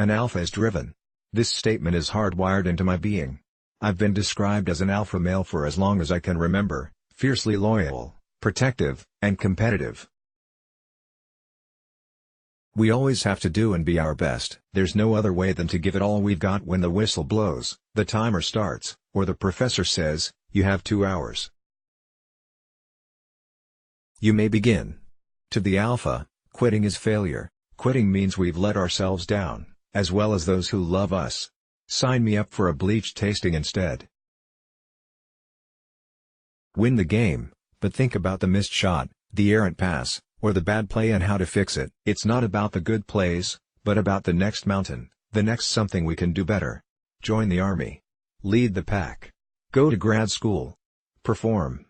An alpha is driven. This statement is hardwired into my being. I've been described as an alpha male for as long as I can remember, fiercely loyal, protective, and competitive. We always have to do and be our best. There's no other way than to give it all we've got when the whistle blows, the timer starts, or the professor says, "You have 2 hours." You may begin. To the alpha, quitting is failure. Quitting means we've let ourselves down, as well as those who love us. Sign me up for a bleach tasting instead. Win the game, but think about the missed shot, the errant pass, or the bad play and how to fix it. It's not about the good plays, but about the next mountain, the next something we can do better. Join the army. Lead the pack. Go to grad school. Perform.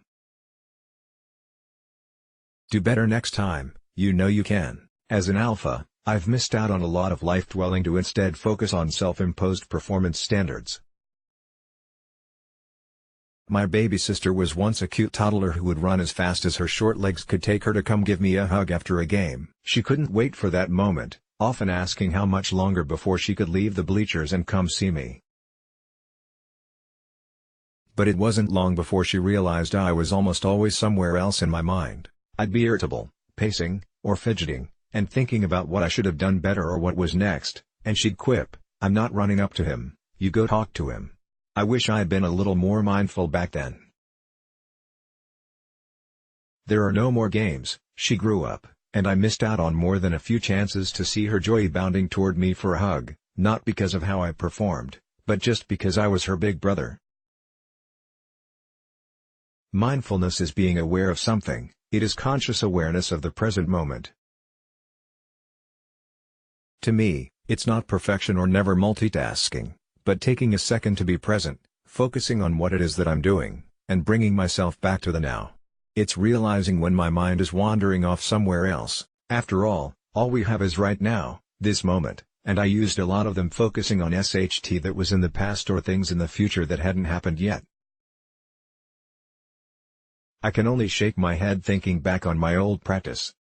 Do better next time, you know you can. As an alpha, I've missed out on a lot of life dwelling to instead focus on self-imposed performance standards. My baby sister was once a cute toddler who would run as fast as her short legs could take her to come give me a hug after a game. She couldn't wait for that moment, often asking how much longer before she could leave the bleachers and come see me. But it wasn't long before she realized I was almost always somewhere else in my mind. I'd be irritable, pacing, or fidgeting, and thinking about what I should have done better or what was next, and she'd quip, "I'm not running up to him, you go talk to him." I wish I had been a little more mindful back then. There are no more games. She grew up, and I missed out on more than a few chances to see her joy bounding toward me for a hug, not because of how I performed, but just because I was her big brother. Mindfulness is being aware of something. It is conscious awareness of the present moment. To me, it's not perfection or never multitasking, but taking a second to be present, focusing on what it is that I'm doing, and bringing myself back to the now. It's realizing when my mind is wandering off somewhere else. After all we have is right now, this moment, and I used a lot of them focusing on SHT that was in the past or things in the future that hadn't happened yet. I can only shake my head thinking back on my old practice.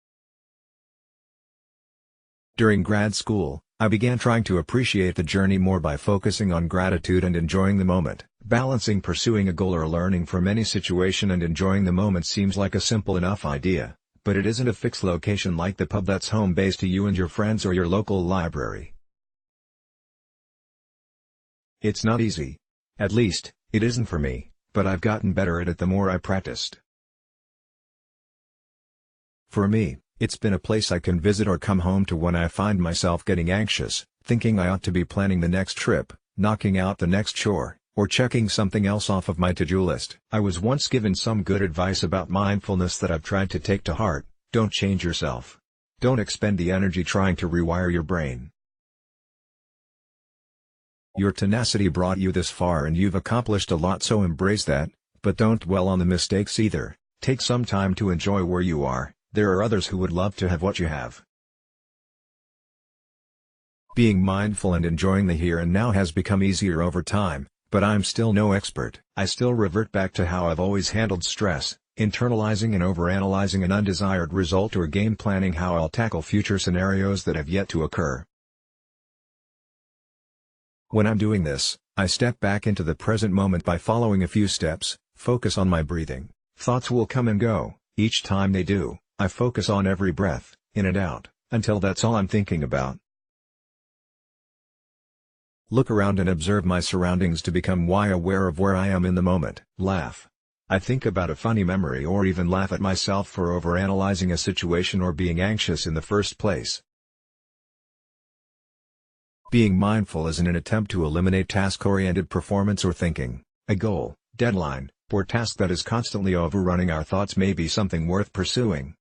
During grad school, I began trying to appreciate the journey more by focusing on gratitude and enjoying the moment. Balancing pursuing a goal or learning from any situation and enjoying the moment seems like a simple enough idea, but it isn't a fixed location like the pub that's home base to you and your friends or your local library. It's not easy. At least, it isn't for me, but I've gotten better at it the more I practiced. For me, it's been a place I can visit or come home to when I find myself getting anxious, thinking I ought to be planning the next trip, knocking out the next chore, or checking something else off of my to-do list. I was once given some good advice about mindfulness that I've tried to take to heart: don't change yourself. Don't expend the energy trying to rewire your brain. Your tenacity brought you this far and you've accomplished a lot, so embrace that, but don't dwell on the mistakes either. Take some time to enjoy where you are. There are others who would love to have what you have. Being mindful and enjoying the here and now has become easier over time, but I'm still no expert. I still revert back to how I've always handled stress, internalizing and overanalyzing an undesired result or game planning how I'll tackle future scenarios that have yet to occur. When I'm doing this, I step back into the present moment by following a few steps. Focus on my breathing. Thoughts will come and go. Each time they do, I focus on every breath, in and out, until that's all I'm thinking about. Look around and observe my surroundings to become aware of where I am in the moment. Laugh. I think about a funny memory or even laugh at myself for overanalyzing a situation or being anxious in the first place. Being mindful is in an attempt to eliminate task-oriented performance or thinking. A goal, deadline, or task that is constantly overrunning our thoughts may be something worth pursuing.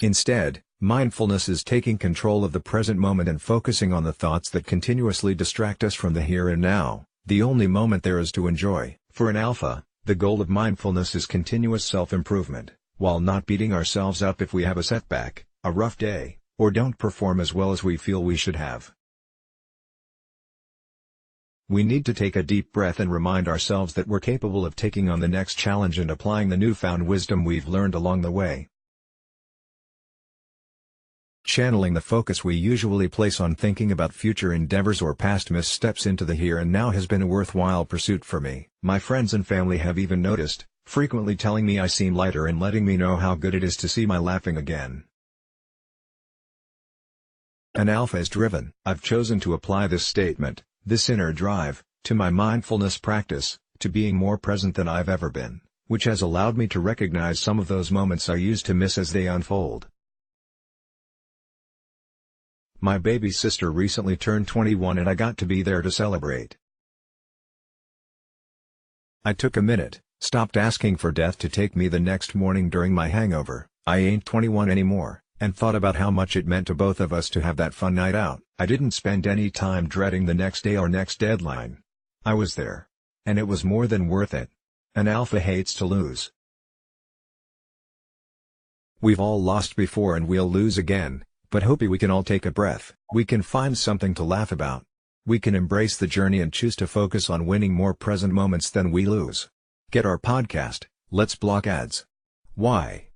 Instead, mindfulness is taking control of the present moment and focusing on the thoughts that continuously distract us from the here and now, the only moment there is to enjoy. For an alpha, the goal of mindfulness is continuous self-improvement, while not beating ourselves up if we have a setback, a rough day, or don't perform as well as we feel we should have. We need to take a deep breath and remind ourselves that we're capable of taking on the next challenge and applying the newfound wisdom we've learned along the way. channeling the focus we usually place on thinking about future endeavors or past missteps into the here and now has been a worthwhile pursuit for me. My friends and family have even noticed, frequently telling me I seem lighter and letting me know how good it is to see my laughing again. An alpha is driven. I've chosen to apply this statement, this inner drive, to my mindfulness practice, to being more present than I've ever been, which has allowed me to recognize some of those moments I used to miss as they unfold. My baby sister recently turned 21 and I got to be there to celebrate. I took a minute, stopped asking for death to take me the next morning during my hangover, I ain't 21 anymore, and thought about how much it meant to both of us to have that fun night out. I didn't spend any time dreading the next day or next deadline. I was there. And it was more than worth it. An alpha hates to lose. We've all lost before and we'll lose again. But hopefully we can all take a breath. We can find something to laugh about. We can embrace the journey and choose to focus on winning more present moments than we lose. Get our podcast, Let's Block Ads. Why?